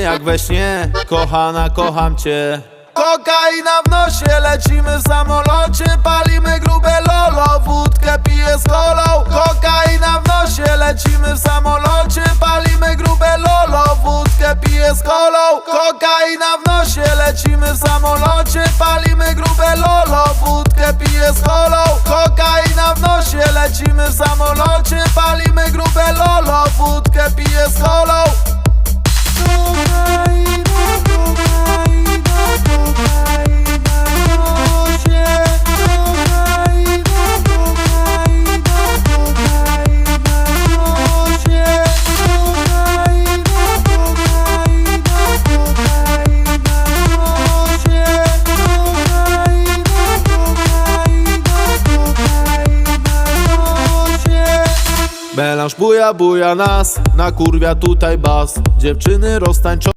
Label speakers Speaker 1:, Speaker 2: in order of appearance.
Speaker 1: jak we śnie, kochana, kocham cię.
Speaker 2: Kokaina w nosie, lecimy w samolocie, palimy grube lolo, wódkę piję z kolą. Kokaina w nosie, lecimy w samolocie, palimy grube lolo, wódkę piję z kolą. Kokaina w nosie, lecimy w samolocie, palimy grube lolo, wódkę piję z kolą. Kokaina w nosie, lecimy w samolocie, palimy grube lolo, wódkę piję z kolą.
Speaker 1: Melanż buja nas, nakurwia tutaj bas. Dziewczyny roztańczone.